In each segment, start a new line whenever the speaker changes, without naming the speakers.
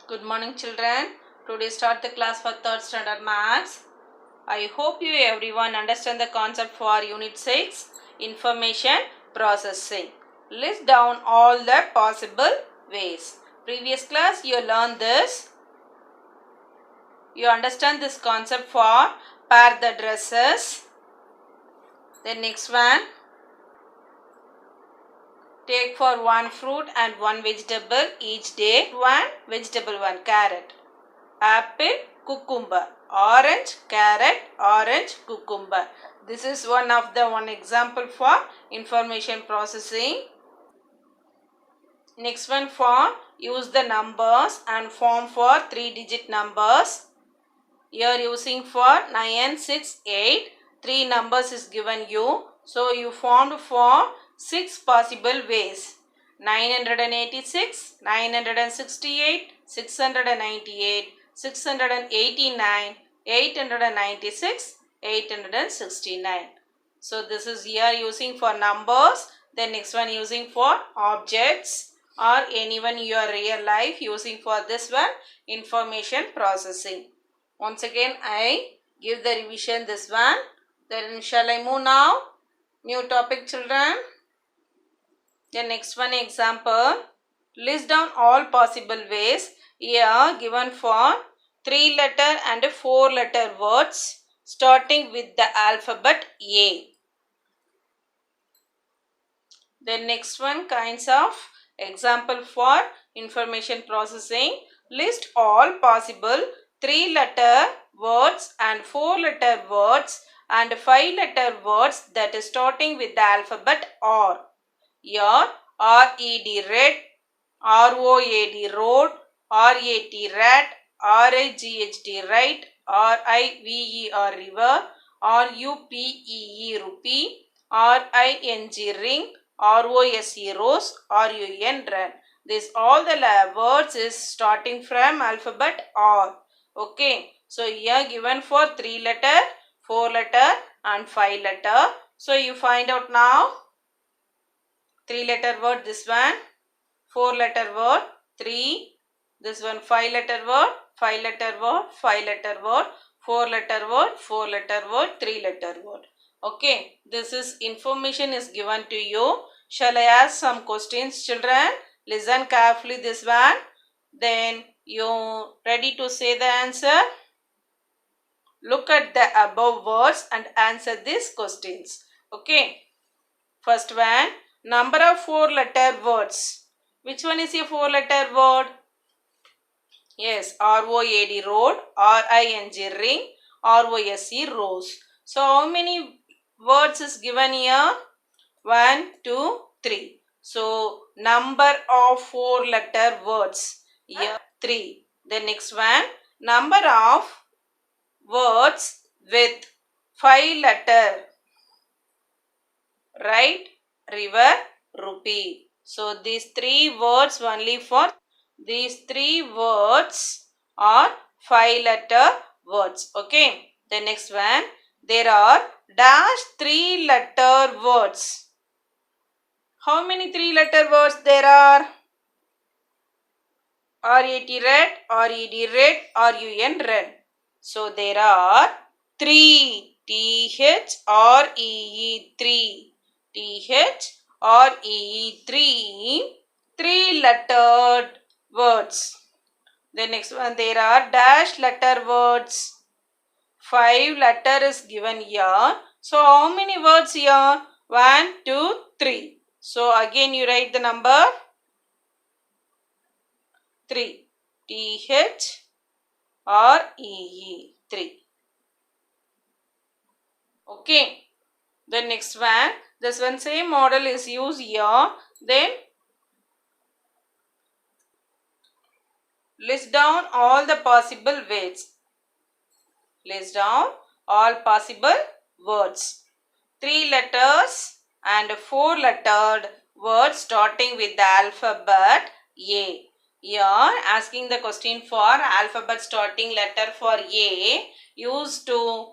Good morning, children. Today start the class for 3rd standard maths. I hope you everyone understand the concept for unit 6 information processing. List down all the possible ways. Previous class you learned this. You understand this concept for pair the dresses. The next one, take for one fruit and one vegetable each day. One vegetable, one carrot. Apple, cucumber. Orange, carrot, orange, cucumber. This is one example for information processing. Next one for use the numbers and form for 3-digit numbers. Here using for 9, 6, 8. 3 numbers is given you. So you formed for 6 possible ways. 986, 968, 698, 689, 896, 869. So this is here using for numbers. Then next one using for objects or anyone in your real life using for this one information processing. Once again I give the revision this one. Then shall I move now? New topic, children. The next one example. List down all possible ways. Here given for 3-letter and 4-letter words starting with the alphabet A. The next one kinds of example for information processing. List all possible 3-letter words and 4-letter words and 5-letter words that is starting with the alphabet R. Here R-E-D red, R-O-A-D road, R-A-T rat, R-I-G-H-T right, R-I-V-E-R river, R-U-P-E-E rupee, R-I-N-G ring, R-O-S-E rose, R-U-N run. This all the words is starting from alphabet R. Okay. So here given for 3-letter, 4-letter and 5-letter. So you find out now. 3-letter word this one, 4-letter word 3, this one 5-letter word, 5-letter word, 5-letter word, 4-letter word, 4-letter word, 3-letter word. Okay, this is information is given to you. Shall I ask some questions, children? Listen carefully this one. Then you ready to say the answer? Look at the above words and answer these questions. Okay. First one, number of 4-letter words. Which one is a 4-letter word? Yes, R-O-A-D road, R-I-N-G ring, R-O-S-E rose. So how many words is given here? 1, 2, 3. So number of 4-letter words. Here 3. The next one, number of words with 5-letter. Right, river, rupee. So these 3 words only for these 3 words are 5-letter words. Okay. The next one, there are dash 3-letter words. How many 3-letter words there are? R-A-T red, R-E-D red, R-U-N red. So there are 3. T-H-R-E-E 3. T-H-R-E-E 3-lettered words. The next one, there are dash letter words. 5 letter is given here. So how many words here? 1, 2, 3. So again you write the number 3. T-H-R-E-E 3. Okay. The next one, this one same model is used here. Then list down all the possible words. List down all possible words. 3 letters and 4-lettered words starting with the alphabet A. Here asking the question for alphabet starting letter for A used to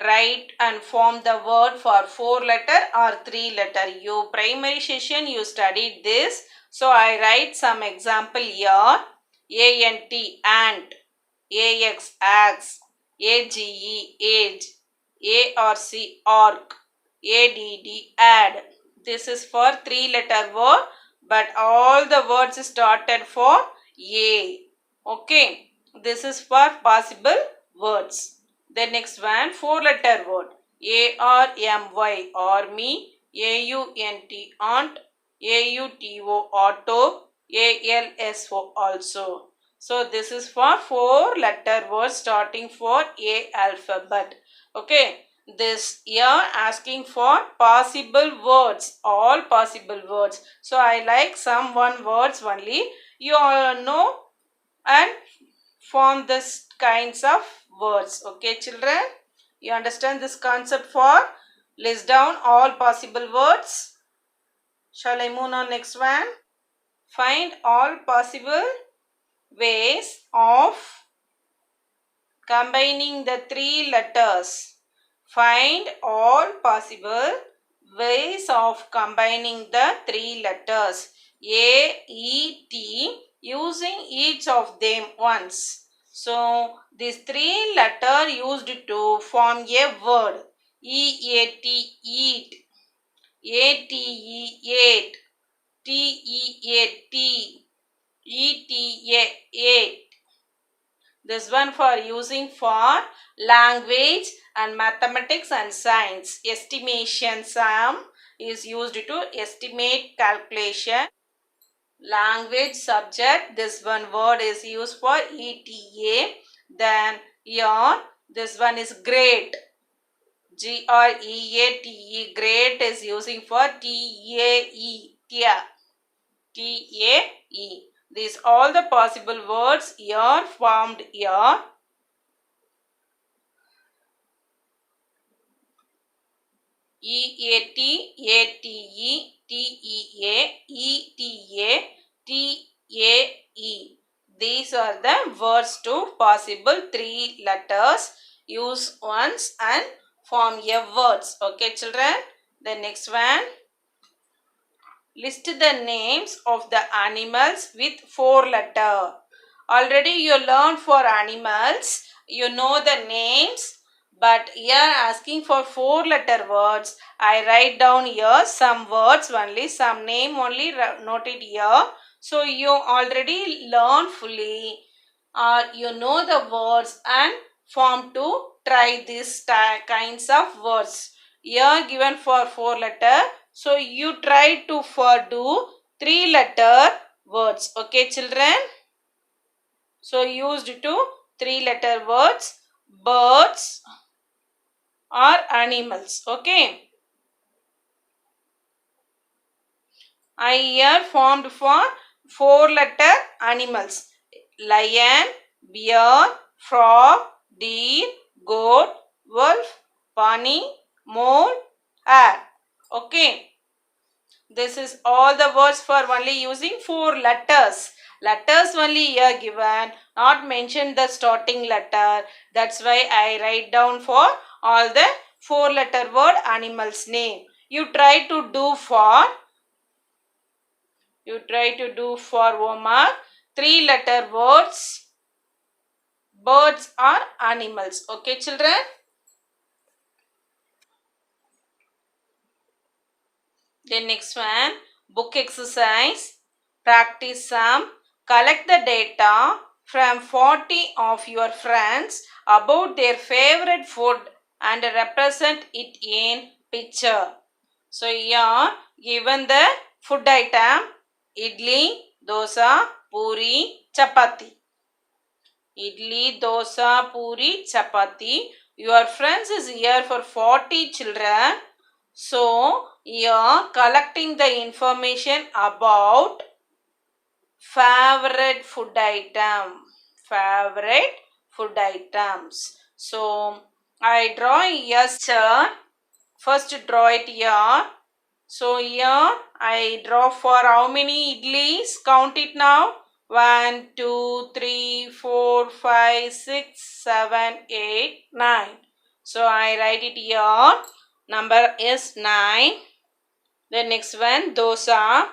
write and form the word for 4-letter or 3-letter. You primary session you studied this. So I write some example here. A-N-T, ant. A-X, axe. A-G-E, age. A-R-C, arc. A-D-D, add. This is for three-letter word, but all the words started for A. Okay, this is for possible words. The next one, four-letter word. A-R-M-Y, army. A-U-N-T, aunt. A-U-T-O, auto. A-L-S-O, also. So this is for four-letter words starting for A alphabet. Okay, this here asking for possible words, all possible words. So I like some one words only. You all know and form this kinds of words. Okay, children, you understand this concept for list down all possible words. Shall I move on next one? Find all possible ways of combining the three letters. Find all possible ways of combining the three letters A, E, T using each of them once. So, these three letters used to form a word. E-A-T, eat. A-T-E, ate. T-E-A-T. E-T-A, ate. This one for using for language and mathematics and science. Estimation sum is used to estimate calculation. Language subject, this one word is used for ETA. Then here, this one is great. G-R-E-A-T-E, great is using for T-A-E, T-A-E. These all the possible words here formed here. E-A-T-A-T-E, T-E-A, E-T-A, T-A-E. These are the words to possible three letters. Use once and form a words. Okay, children. The next one. List the names of the animals with four letters. Already you learned for animals. You know the names. But here asking for four letter words. I write down here some words only. Some name only noted here. So you already learned fully. You know the words and form to try these kinds of words. Here given for four letter. So you try to do three letter words. Okay, children. So used to three letter words, birds or animals. Okay. I here formed for four letter animals. Lion, bear, frog, deer, goat, wolf, bunny, mole, hare. Okay. This is all the words for only using four letters. Letters only here given, not mentioned the starting letter. That's why I write down for all the four letter word animals name. You try to do for homework three letter words, birds or animals. Okay, children? The next one, book exercise. Practice some. Collect the data from 40 of your friends about their favorite food and represent it in picture. So here given the food item idli, dosa, puri, chapati. Idli, dosa, puri, chapati. Your friends is here for 40 children. So, here collecting the information about favorite food item. Favorite food items. So, I draw a chart. First draw it here. So, here I draw for how many idlis? Count it now. 1, 2, 3, 4, 5, 6, 7, 8, 9. So, I write it here. Number is 9. The next one, dosa.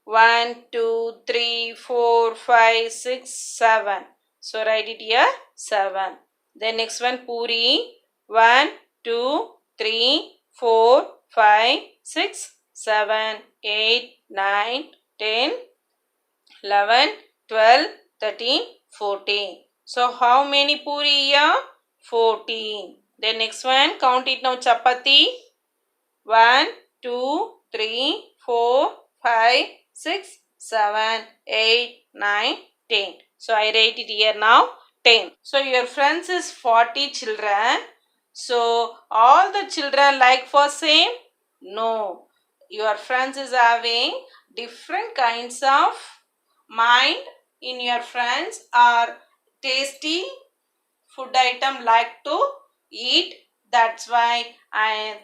1, 2, 3, 4, 5, 6, 7. So write it here 7. Then next one puri. 1, 2, 3, 4, 5, 6, 7, 8, 9, 10, 11, 12, 13, 14. So how many puri here? 14. Then next one, count it now chapati. 1, 2, 3, 4, 5, 6, 7, 8, 9, 10. So I write it here now 10. So your friends is 40 children. So all the children like for same? No. Your friends is having different kinds of mind in your friends are tasty food item like to eat. That's why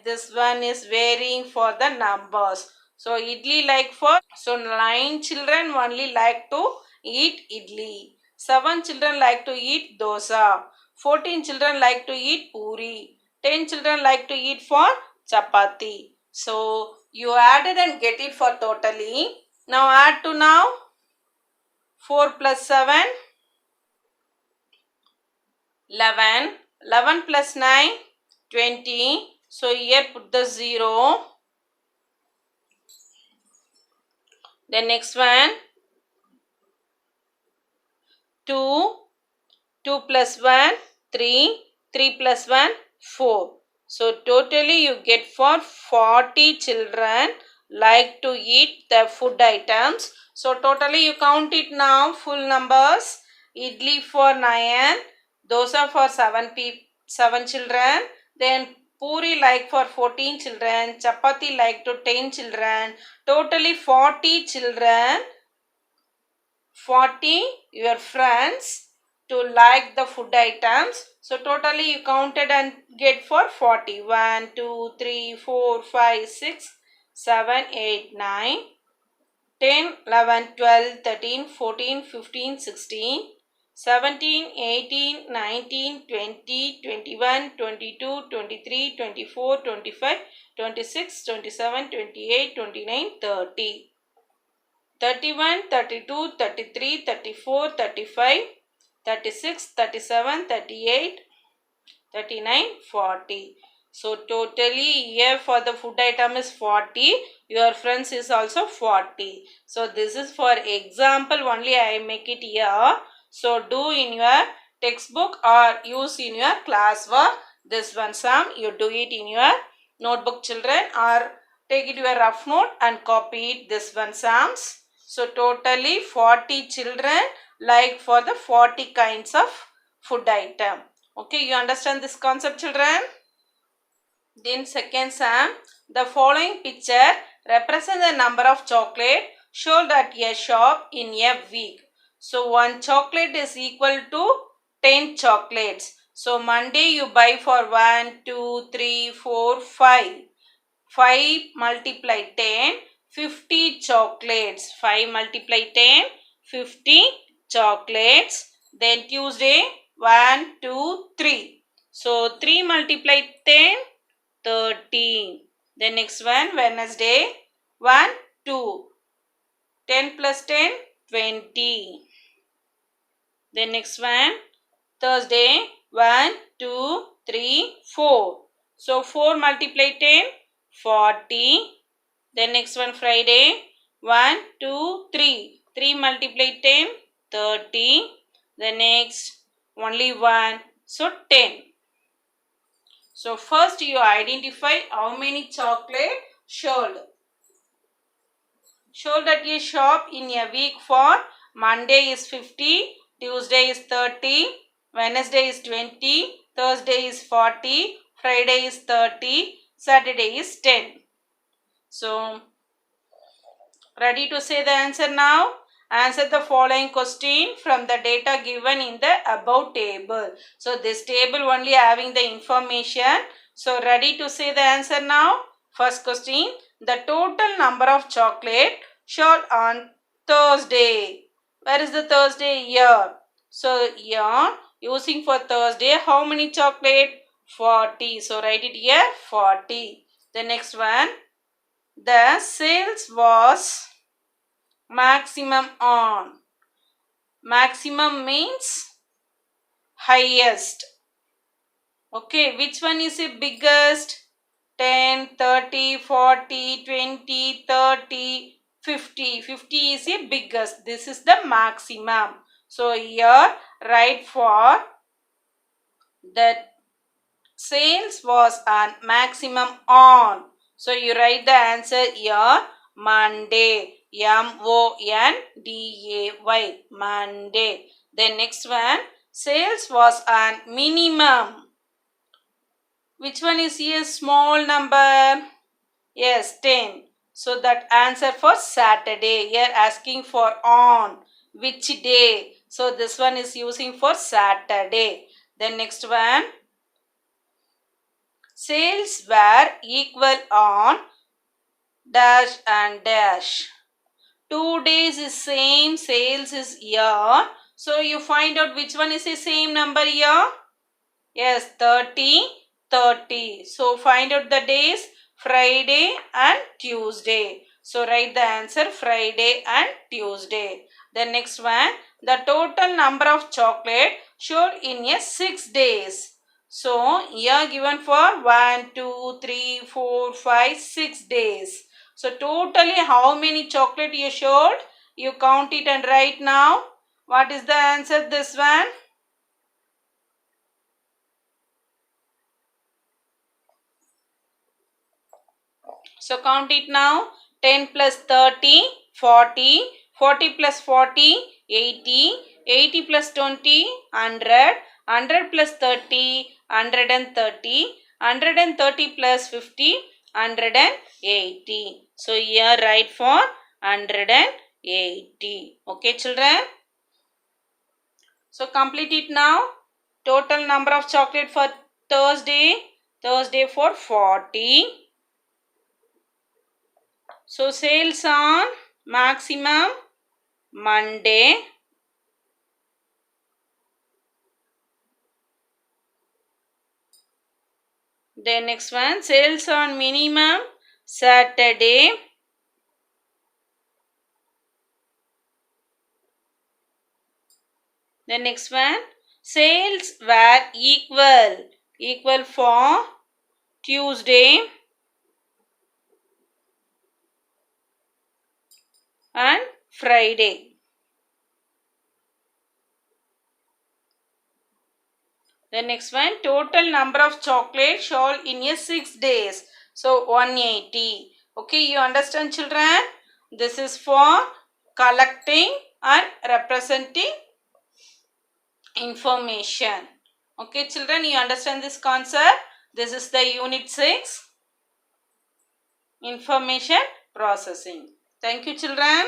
this one is varying for the numbers. So idli like for, so 9 children only like to eat idli. 7 children like to eat dosa. 14 children like to eat puri. 10 children like to eat for chapati. So you added and get it for totally. Now add to now 4 plus 7, 11. 11 plus 9, 20. So here put the 0. Then next one 2. 2 plus 1, 3. 3 plus 1, 4. So totally you get for 40 children like to eat the food items. So totally you count it now full numbers. Idli for 9, dosa for 7 children, then puri like for 14 children, chapati like to 10 children, totally 40 children, 40 your friends to like the food items. So totally you counted and get for 40. 1, 2, 3, 4, 5, 6, 7, 8, 9, 10, 11, 12, 13, 14, 15, 16, 17, 18, 19, 20, 21, 22, 23, 24, 25, 26, 27, 28, 29, 30. 31, 32, 33, 34, 35, 36, 37, 38, 39, 40. So totally here for the food item is 40. Your friends is also 40. So this is for example only I make it here. So do in your textbook or use in your classwork. This one sum you do it in your notebook children, or take it your rough note and copy it this one sums. So totally 40 children like for the 40 kinds of food item. Okay, you understand this concept children? Then second sum, the following picture represents the number of chocolate sold at a shop in a week. So one chocolate is equal to 10 chocolates. So Monday you buy for 1, 2, 3, 4, 5. 5 multiply 10, 50 chocolates. 5 multiply 10, 50 chocolates. Then Tuesday 1, 2, 3. So 3 multiply 10, 13. Then next one Wednesday 1, 2. 10 plus 10, 20. Then next one Thursday 1, 2, 3, 4. So 4 multiply 10, 40. Then next one Friday 1, 2, 3. 3 multiply 10, 30. The next only 1. So 10. So first you identify how many chocolate sold. Sold at a shop in a week for Monday is 50, Tuesday is 30, Wednesday is 20, Thursday is 40, Friday is 30, Saturday is 10. So, ready to say the answer now? Answer the following question from the data given in the above table. So, this table only having the information. So, ready to say the answer now? First question, the total number of chocolate sold on Thursday. Where is the Thursday? Here. So, here using for Thursday, how many chocolate? 40. So, write it here 40. The next one, the sales was maximum on. Maximum means highest. Okay, which one is the biggest? 10, 30, 40, 20, 30, 50. 50 is the biggest. This is the maximum. So here write for that sales was on maximum on. So you write the answer here. Monday. Monday. Monday. Then next one. Sales was on minimum. Which one is here? Small number. Yes, 10. So that answer for Saturday. Here asking for on. Which day? So this one is using for Saturday. Then next one. Sales were equal on dash and dash. 2 days is same. Sales is here. So you find out which one is the same number here. Yes, 30, 30. So find out the days. Friday and Tuesday. So write the answer Friday and Tuesday. The next one, the total number of chocolate showed in a 6 days. So here given for 1, 2, 3, 4, 5, 6 days. So totally how many chocolate you showed? You count it and write now. What is the answer this one? So count it now. 10 plus 30, 40. 40 plus 40, 80. 80 plus 20, 100. 100 plus 30, 130. 130 plus 50, 180. So here write for 180. Okay children. So complete it now. Total number of chocolate for Thursday. Thursday for 40. So sales on maximum Monday. Then next one, sales on minimum Saturday. The next one, sales were equal for Tuesday and Friday. The next one, total number of chocolate sold in a 6 days. So 180. Okay, you understand children? This is for collecting and representing information. Okay children, you understand this concept? This is the unit 6, information processing. Thank you children.